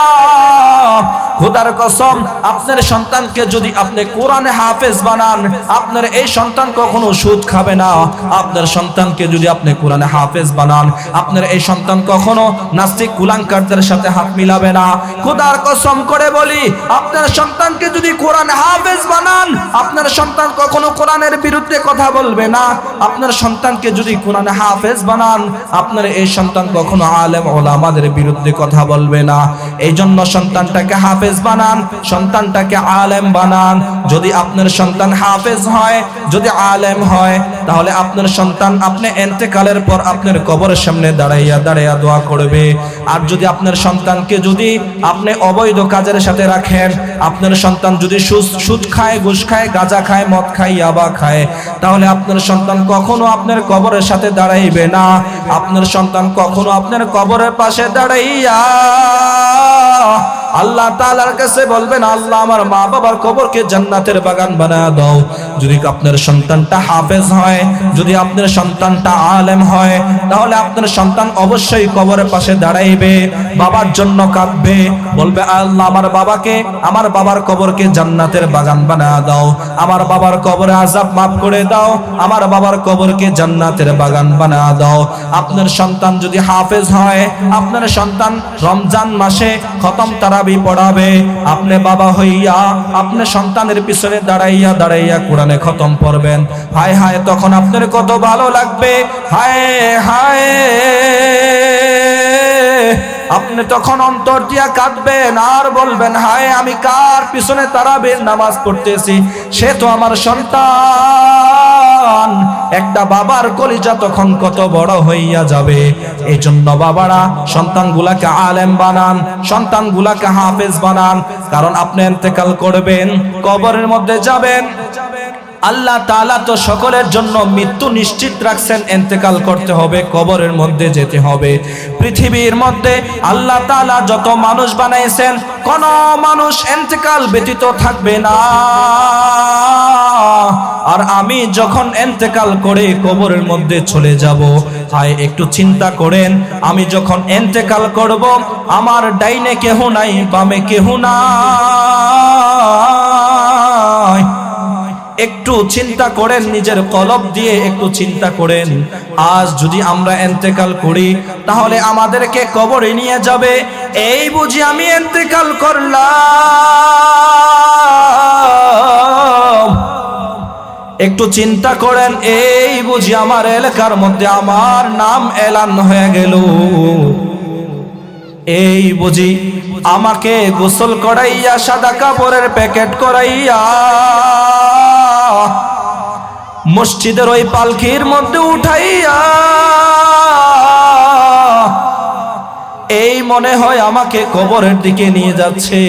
[SPEAKER 1] খোদার কসম, আপনার সন্তানকে যদি আপনি কোরআনে হাফেজ বানান, আপনার এই সন্তান কখনো সুদ খাবে না। আপনার সন্তানকে যদি আপনি কোরআনে হাফেজ বানান, আপনার এই সন্তান কখনো নাস্তিক কুলাঙ্কারদের সাথে হাত মিলাবে না। খোদার কসম করে বলি, আপনার সন্তানকে যদি কোরআনে হাফেজ বানান, আপনার সন্তান কখনো কোরআনের বিরুদ্ধে কথা বলবে না। আপনার সন্তানকে যদি কোরআনে হাফেজ বানান, আপনার এই সন্তান কখনো আলেম ওলামাদের বিরুদ্ধে কথা বলবে না। এই জন্য সন্তানটাকে হাফেজ বানান, সন্তানটাকে আলেম বানান। যদি আপনার সন্তান হাফেজ হয়, যদি আলেম হয়, তাহলে আপনার সন্তান আপনি ইন্তেকালের পর আপনার কবরের সামনে দাঁড়াইয়া দোয়া করবে। আর যদি আপনার সন্তানকে যদি আপনি অবৈধ কাজের সাথে রাখেন, আপনার সন্তান যদি সুদ খায়, ঘুষ খায়, গাঁজা খায়, মদ খায়, ইয়াবা খায়, তাহলে আপনার সন্তান কখনো আপনার কবরের সাথে দাঁড়াইবে না। আপনার সন্তান কখনো আপনার কবরের পাশে দাঁড়াইয়া আল্লাহ তাআলার কাছে বলবেন, আল্লাহ আমার মা বাবার কবরকে জান্নাতের বাগান বানায় দাও। যদি আপনার সন্তানটা হাফেজ হয়, যদি আপনার সন্তানটা আলেম হয়, তাহলে আপনার সন্তান অবশ্যই কবরের পাশে দাঁড়াইবে, বাবার জন্য কাঁদবে, বলবে আল্লাহ আমার বাবার কবরকে জান্নাতের বাগান বানায় দাও, আমার বাবার কবরে আযাব মাফ করে দাও, আমার বাবার কবরকে জান্নাতের বাগান বানায় দাও। আপনার সন্তান যদি হাফেজ হয়, আপনার সন্তান রমজান মাসে খতম তারাবি পড়াবে, আপনি বাবা হইয়া আপনার সন্তানের পিছনে দাঁড়াইয়া দাঁড়াইয়া কোরআনে খতম পড়বেন। হায় হায়, তখন আপনার কত ভালো লাগবে। হায় হায়, আপনি তখন অন্তর দিয়া কাঁদবেন আর বলবেন, হায় আমি কার পিছনে তারাবির নামাজ পড়তেছি, সে তো আমার সন্তান। একটা বাবার কলিজা তখন কত বড় হইয়া যাবে। এই জন্য বাবারা সন্তানগুলাকে আলেম বানান, সন্তানগুলাকে হাফেজ বানান, কারণ আপনি ইন্তেকাল করবেন, কবরের মধ্যে যাবেন। আল্লাহ তাআলা তো সকলের জন্য মৃত্যু নিশ্চিত রাখছেন, ইন্তেকাল করতে হবে, কবরের মধ্যে যেতে হবে। পৃথিবীর মধ্যে আল্লাহ তাআলা যত মানুষ বানাইছেন, কোন মানুষ ইন্তেকাল ব্যতীত থাকবে না। আর আমি যখন ইন্তেকাল করে কবরের মধ্যে চলে যাব, হায় একটু চিন্তা করেন, আমি যখন ইন্তেকাল করব, আমার ডাইনে কেহ নাই, বামে কেহ নাই। একটু চিন্তা করেন, নিজের কলব দিয়ে একটু চিন্তা করেন, আজ যদি আমরা ইন্তেকাল করি তাহলে আমাদেরকে কবরে নিয়ে যাবে, এই বুঝি আমি ইন্তেকাল করলাম। একটু চিন্তা করেন, এই বুঝি আমার এলাকার মধ্যে আমার নাম এলান হয়ে গেল, এই বুঝি আমাকে গোসল করাইয়া সাদা কাপড়ের প্যাকেট করাইয়া মসজিদের ওই পালকির মধ্যে উঠাইয়া এই মনে হয় আমাকে কবরের দিকে নিয়ে যাচ্ছে।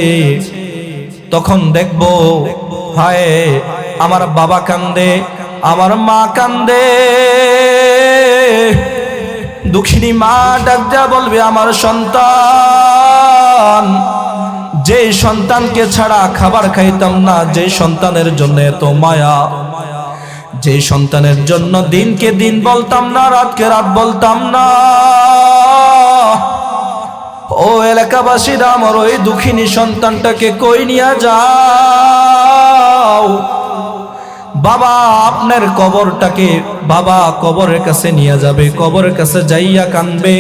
[SPEAKER 1] তখন দেখব, হায় আমার বাবা কান্দে, আমার মা কান্দে, দুঃখিনী মা ডাক দেয়া বলবে, আমার সন্তান, যে সন্তানকে ছাড়া খাবার খাইতাম না, যে সন্তানের জন্য এত মায়া, যে সন্তানের জন্য দিনকে দিন বলতাম না, রাতকে রাত বলতাম না, ও এলাকাবাসীরা আমার ওই দুঃখিনী সন্তানটাকে কই নিয়ে যাও। বাবা আপনার কবরটাকে বাবা কবরের কাছে নিয়ে যাবে, কবরের কাছে যাইয়া কানবে,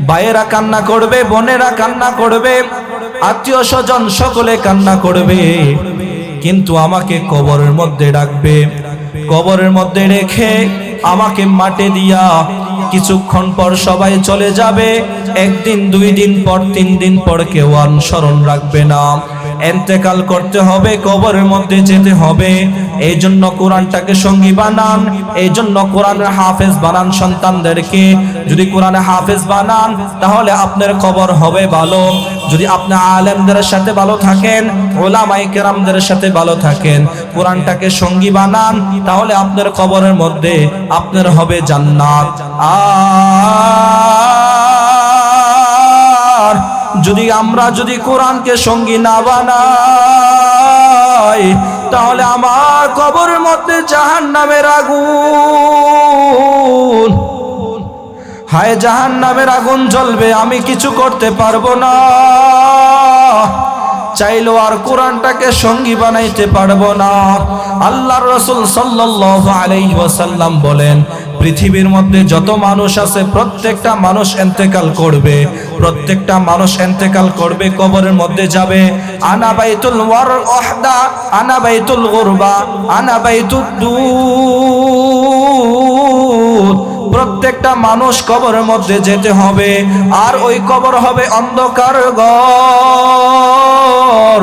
[SPEAKER 1] ভাইয়েরা কান্না করবে, বোনেরা কান্না করবে, আত্মীয় স্বজন সকলে কান্না করবে, কিন্তু আমাকে কবরের মধ্যে ডাকবে, কবরের মধ্যে রেখে আমাকে মাটি দিয়া কিছুক্ষণ পর সবাই চলে যাবে। একদিন, 2 দিন পর, 3 দিন পর কেউ অনুসরণ রাখবে না। ইন্তেকাল করতে হবে, কবরের মধ্যে যেতে হবে। এই জন্য কোরআনটাকে সঙ্গী বানান, এই জন্য কোরআনের হাফেজ বানান সন্তানদেরকে। যদি কোরআনে হাফেজ বানান তাহলে আপনার কবর হবে ভালো। যদি আপনি আলেমদের সাথে ভালো থাকেন, উলামায়ে কেরামদের সাথে ভালো থাকেন, কোরআনটাকে সঙ্গী বানান, তাহলে আপনার কবরের মধ্যে আপনার হবে জান্নাত। আর যদি কোরআনকে সঙ্গী না বানাই, তাহলে আমার কবরের মধ্যে জাহান্নামের আগুন, হায় জাহান্নামের আগুন জ্বলবে, আমি কিছু করতে পারবো না, চাইলেও আর কোরআনটাকে সঙ্গী বানাইতে পারবো না। আল্লাহর রাসূল সাল্লাল্লাহু আলাইহি ওয়াসাল্লাম বলেন, পৃথিবীর মধ্যে যত মানুষ আছে প্রত্যেকটা মানুষ ইন্তেকাল করবে, প্রত্যেকটা মানুষ ইন্তেকাল করবে, কবরের মধ্যে যাবে। আনা বাইতুল ওয়াহদা, আনা বাইতুল গুরবা, আনা বাইতুদ দুর। প্রত্যেকটা মানুষ কবরের মধ্যে যেতে হবে, আর ওই কবর হবে অন্ধকার ঘর।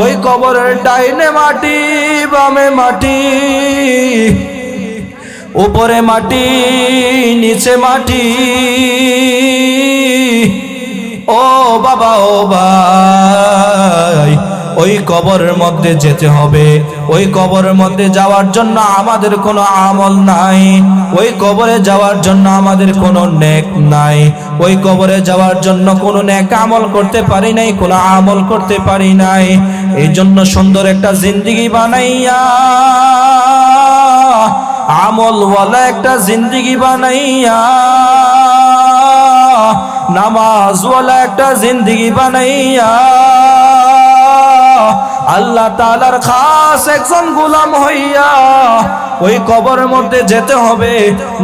[SPEAKER 1] ওই কবরের ডাইনে মাটি, বামে মাটি, উপরে মাটি, নিচে মাটি। ও বাবা, ও ভাই, ওই কবরের মধ্যে যেতে হবে। ওই কবরের মধ্যে যাওয়ার জন্য আমাদের কোনো আমল নাই, ওই কবরে যাওয়ার জন্য আমাদের কোনো নেক নাই, ওই কবরে যাওয়ার জন্য কোনো নেক আমল করতে পারি নাই, কোনো আমল করতে পারি নাই। এই জন্য সুন্দর একটা জিন্দেগি বানাইয়া, আমলওয়ালা একটা জিন্দেগি বানাইয়া, নামাজওয়ালা একটা জিন্দেগি বানাইয়া আল্লাহ তাআলার খাস একজন গোলাম হইয়া ওই কবরের মধ্যে যেতে হবে।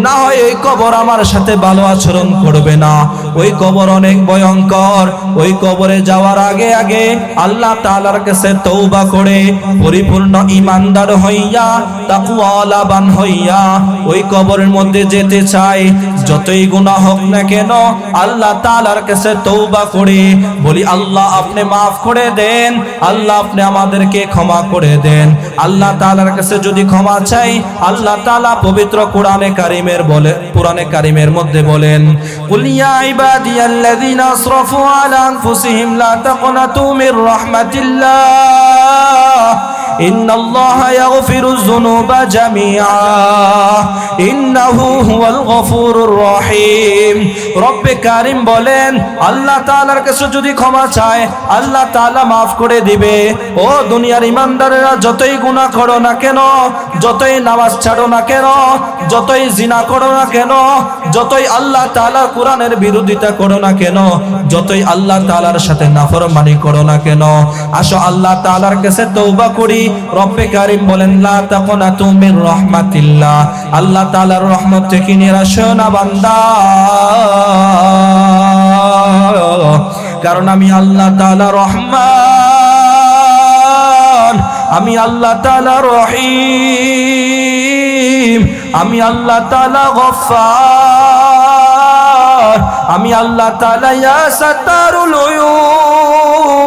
[SPEAKER 1] না হয় এই কবর আমার সাথে ভালো আচরণ করবে না, ওই কবর অনেক ভয়ঙ্কর। ওই কবরে যাওয়ার আগে আগে আল্লাহ তাআলার কাছে তওবা করে পরিপূর্ণ ঈমানদার হইয়া তাকওয়ালাবান হইয়া ওই কবরের মধ্যে যেতে চাই। যতই গুনাহ হোক না কেন আল্লাহ তাআলার কাছে তওবা করে বলি, আল্লাহ আপনি মাফ করে দেন, আল্লাহ আপনি আমাদেরকে ক্ষমা করে দেন। আল্লাহ তাআলার কাছে যদি ক্ষমা চাই, আল্লাহ তাআলা পবিত্র কোরআনে কারীমের মধ্যে বলেন, কুল ইয়া ইবাদিয়াল্লাযীনা আসরাফু আলা আনফুসিহিম লা তাকনাতু মির রাহমাতিল্লাহ ইন্নাল্লাহা ইয়াগফিরুয যুনুবা জামিআ ইন্নাহু হুয়াল গফুরুর রহিম। রব্বে কারীম বলেন, আল্লাহ তাআলার কাছে যদি ক্ষমা চায় আল্লাহ তাআলা মাফ করে দিবে। ও দুনিয়ার ইমানদারেরা, যতই গুনাহ করো না কেন, যতই নামাজ ছাড়ো না কেন, যতই জিনা করো না কেন, যতই আল্লাহ তাআলার কোরআনের বিরোধিতা করো না কেন, যতই আল্লাহ তাআলার সাথে নাফরমানি করো না কেন, আসো আল্লাহ তাআলার কাছে তওবা করি। রব্বে কারীম বলেন, লা তাকনাতু মির রাহমাতিল্লাহ, আল্লাহ তাআলার রহমত থেকে নিরাশ হও না বান্দা, কারণ আমি আল্লাহ তাআলা রহমান, আমি আল্লাহ তাআলা রহিম, আমি আল্লাহ তাআলা গফফার, আমি আল্লাহ তাআলা ইয়া সাত্তারুল উয়ুব,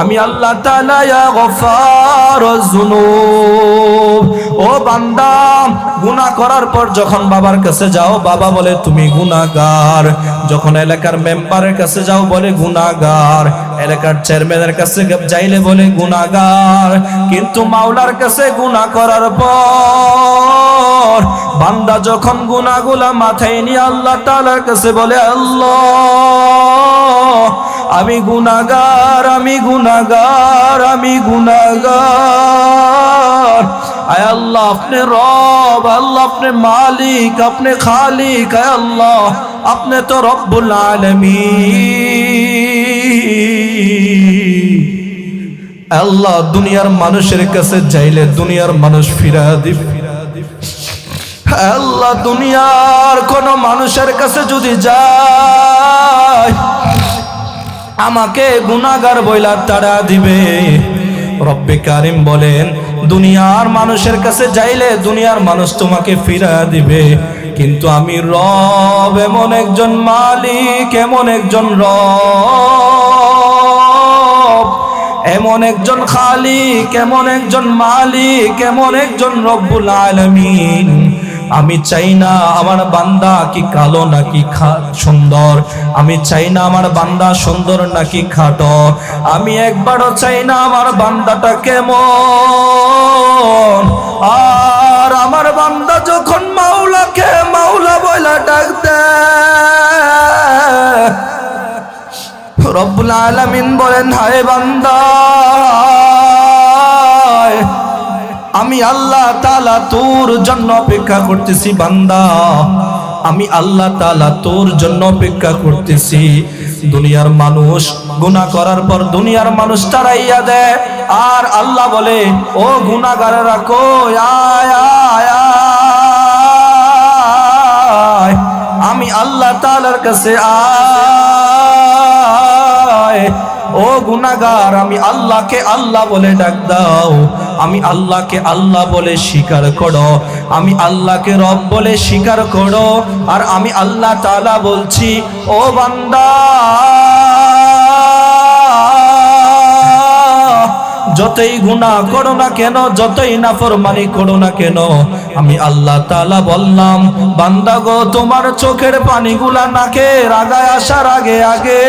[SPEAKER 1] আমি আল্লাহ তাআলা ইয়া গফফারুয যুনুব। ও বান্দা, গুনাহ করার পর যখন বাবার কাছে যাও, বাবা বলে তুমি গুনাহগার। যখন এলাকার মেম্বারের কাছে যাও বলে গুনাহগার, এলাকার চেয়ারম্যানের কাছে যাইলে বলে গুনাহগার। কিন্তু মাওলার কাছে গুনাহ করার পর বান্দা যখন গুনাহগুলা মাথায় নিয়ে আল্লাহ তাআলার কাছে বলে, আল্লাহ আমি গুনাহগার, আমি গুনাহগার, আমি গুনাহগার, আয় আল্লাহ আপনি রব, আল্লাহ আপনি মালিক, আপনি খালিক, আয় আল্লাহ আপনি তো রব্বুল আলামিন। আল্লাহ দুনিয়ার মানুষের কাছে যাইলে দুনিয়ার মানুষ ফিরা দিবে। আল্লাহ দুনিয়ার কোন মানুষের কাছে যদি যায় আমাকে গুনাহগার বইলা তাড়া দিবে। রব্বে কারীম বলেন, দুনিয়ার মানুষের কাছে যাইলে দুনিয়ার মানুষ তোমাকে ফিরা দিবে, কিন্তু আমি রব, এমন একজন মালিক, এমন একজন রব, এমন একজন খালিক, এমন একজন মালিক, এমন একজন রব্বুল আলামিন। আমি চাই না আমার বান্দা কি কালো নাকি সুন্দর, আমি চাই না আমার বান্দা সুন্দর নাকি খাটো, আমি একবারও চাই না আমার বান্দাটা কেমন। আর আমার বান্দা যখন মাওলাকে মাওলা বইলা ডাক দেয়, রব্বুল আলামিন বলেন, হায় বান্দা, আমি আল্লাহ তাআলা তোর জন্য অপেক্ষা করতেছি বান্দা, আমি আল্লাহ তাআলা তোর জন্য অপেক্ষা করতেছি। দুনিয়ার মানুষ গুনাহ করার পর দুনিয়ার মানুষ তাড়াইয়া দেয়, আর আল্লাহ বলে, ও গুনাহগারেরা কই, আয় আয় আয়, আমি আল্লাহ তাআলার কাছে আয়। ও গুনাহগার, আমি আল্লাহকে আল্লাহ বলে ডাক দাও, আমি আল্লাহকে আল্লাহ বলে স্বীকার করো, আমি আল্লাহকে রব বলে স্বীকার করো। আর আমি আল্লাহ তাআলা বলছি, ও বান্দা, যতই গুনাহ করো না কেন, যতই নাফরমানি করো না কেন, আমি আল্লাহ তাআলা বললাম, বান্দা গো, তোমার চোখের পানিগুলা নাকে রাগায় আসার আগে আগে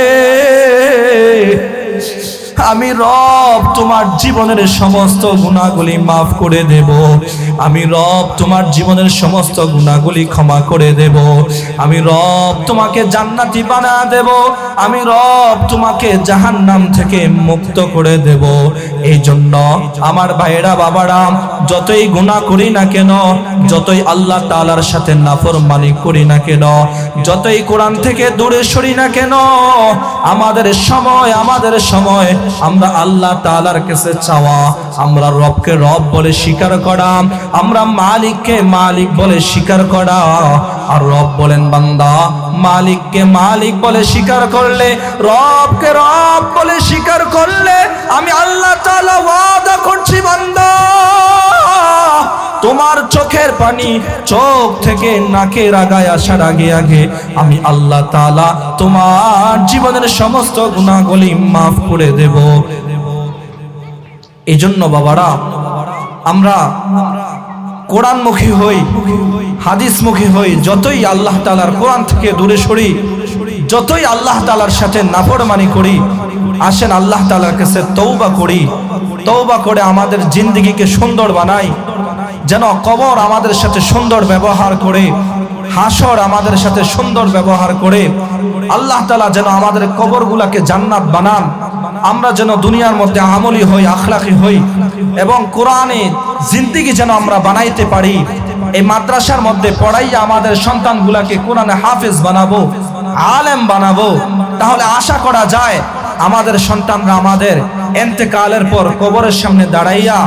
[SPEAKER 1] আমি রব তোমার জীবনের সমস্ত গুনাহগুলি মাফ করে দেব। আমি রব তোমার জীবনের সমস্ত গুনাহগুলি ক্ষমা করে দেব। আমি রব তোমাকে জান্নাতি বানিয়ে দেব। আমি রব তোমাকে জাহান্নাম থেকে মুক্ত করে দেব। এই জন্য আমার ভাইরা বাবারা, যতই গুনাহ করি না কেন, যতই আল্লাহ তাআলার সাথে নাফরমানি করি না কেন, যতই কোরআন থেকে দূরে সরি না কেন, আমাদের সময় আমরা আল্লাহ তাআলার কাছে চাওয়া, আমরা রবকে রব বলে স্বীকার করা, আমরা মালিককে মালিক বলে স্বীকার করা। আর রব বলেন বান্দা, মালিককে মালিক বলে স্বীকার করলে, রবকে রব বলে স্বীকার করলে, আমি আল্লাহ তাআলা ওয়াদা করছি বান্দা, তোমার চোখের পানি চোখ থেকে নাকের আগায় আসার আগে আমি আল্লাহ তাআলা তোমার জীবনের সমস্ত গুনাহগুলি মাফ করে দেব। এই জন্য বাবারা, আমরা কোরআনমুখী হই, হাদিসমুখী হই, যতই আল্লাহ তাআলার কোরআন থেকে দূরে সরি, যতই আল্লাহ তাআলার সাথে নাফরমানি করি, আসেন আল্লাহ তাআলার কাছে তওবা করি। তওবা করে আমাদের জিন্দেগিকে সুন্দর বানাই, যেন কবর আমাদের সাথে সুন্দর ব্যবহার করে, হাসর আমাদের সাথে সুন্দর ব্যবহার করে, আল্লাহ তাআলা যেন আমাদের কবরগুলোকে জান্নাত বানান। আমরা যেন দুনিয়ার মধ্যে আমলি হই, আখলাকি হই, এবং কোরআনে জিন্দেগি যেন আমরা বানাইতে পারি। এই মাদ্রাসার মধ্যে পড়াইয়া আমাদের সন্তানগুলাকে কোরআনে হাফেজ বানাবো, আলেম বানাবো। তাহলে আশা করা যায় আমাদের সন্তানরা আমাদের ইন্তেকালের পর কবরের সামনে দাঁড়াইয়া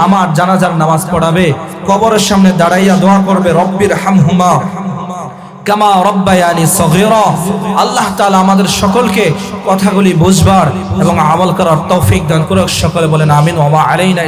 [SPEAKER 1] আমার জানাজার নামাজ পড়াবে, কবরের সামনে দাঁড়াইয়া দোয়া করবে, রব্বির হামহুমা কামা রব্বায়ানি সগীরা। আল্লাহ তাআলা আমাদের সকলকে কথাগুলি বুঝবার এবং আমল করার তৌফিক দান করুক। সকলে বলেন আমিন। ওয়া মা আলাইনা।